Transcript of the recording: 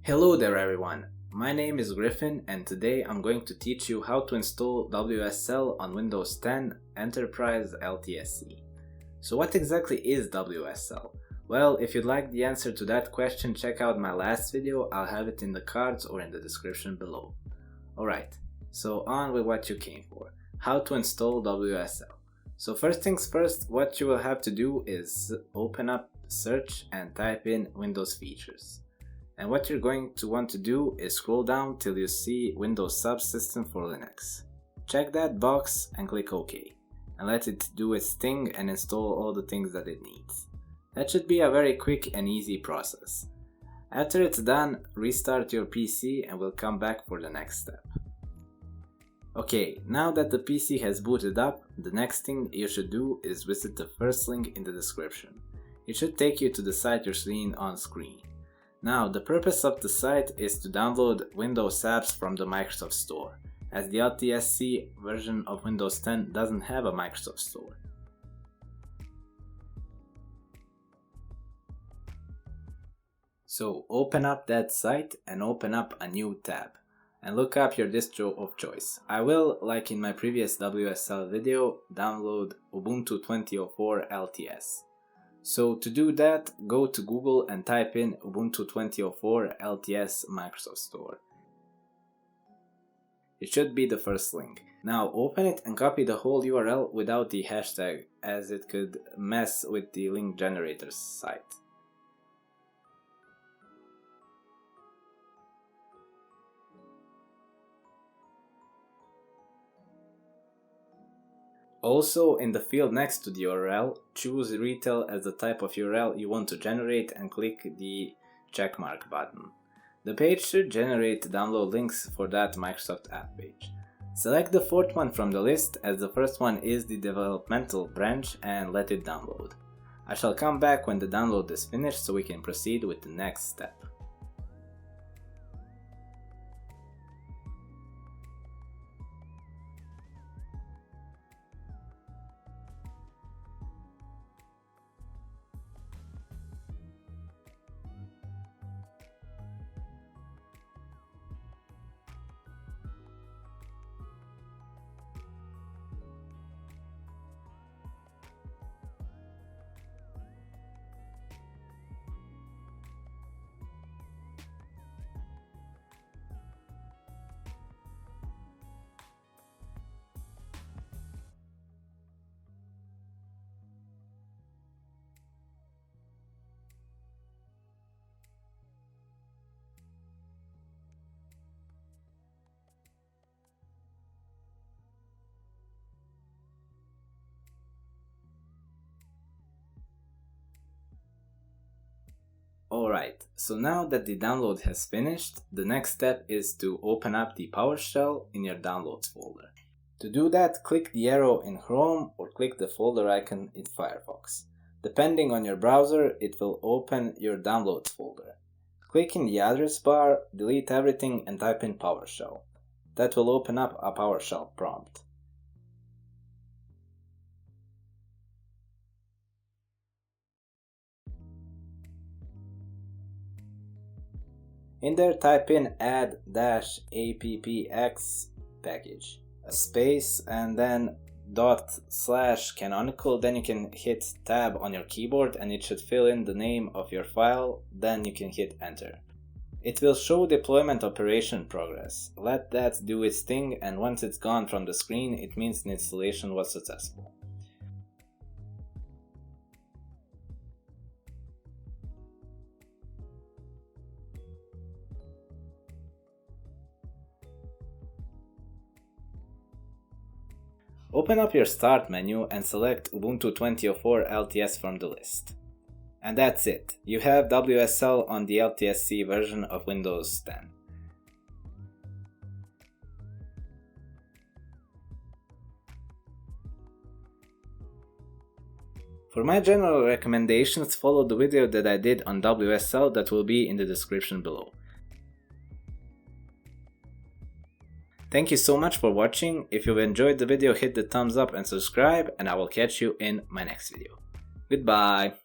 Hello there everyone, my name is Griffin and today I'm going to teach you how to install WSL on Windows 10 Enterprise LTSC. So what exactly is WSL? Well, if you'd like the answer to that question, check out my last video, I'll have it in the cards or in the description below. Alright, so on with what you came for, how to install WSL. So first things first, what you will have to do is open up search and type in Windows features. And what you're going to want to do is scroll down till you see Windows Subsystem for Linux. Check that box and click OK, and let it do its thing and install all the things that it needs. That should be a very quick and easy process. After it's done, restart your PC and we'll come back for the next step. Okay, now that the PC has booted up, the next thing you should do is visit the first link in the description. It should take you to the site you're seeing on screen. Now, the purpose of the site is to download Windows apps from the Microsoft Store, as the LTSC version of Windows 10 doesn't have a Microsoft Store. So open up that site and open up a new tab, and look up your distro of choice. I will, like in my previous WSL video, download Ubuntu 2004 LTS. So to do that, go to Google and type in Ubuntu 2004 LTS Microsoft Store. It should be the first link. Now open it and copy the whole URL without the hashtag, as it could mess with the link generator's site. Also, in the field next to the URL, choose retail as the type of URL you want to generate and click the checkmark button. The page should generate download links for that Microsoft app page. Select the fourth one from the list, as the first one is the developmental branch, and let it download. I shall come back when the download is finished so we can proceed with the next step. Alright, so now that the download has finished, the next step is to open up the PowerShell in your downloads folder. To do that, click the arrow in Chrome or click the folder icon in Firefox. Depending on your browser, it will open your downloads folder. Click in the address bar, delete everything and type in PowerShell. That will open up a PowerShell prompt. In there, type in add-appx package, a space, and then /canonical. Then you can hit tab on your keyboard and it should fill in the name of your file. Then you can hit enter. It will show deployment operation progress. Let that do its thing, and once it's gone from the screen, it means the installation was successful. Open up your Start menu and select Ubuntu 2004 LTS from the list. And that's it, you have WSL on the LTSC version of Windows 10. For my general recommendations, follow the video that I did on WSL that will be in the description below. Thank you so much for watching. If you've enjoyed the video, hit the thumbs up and subscribe, and I will catch you in my next video. Goodbye!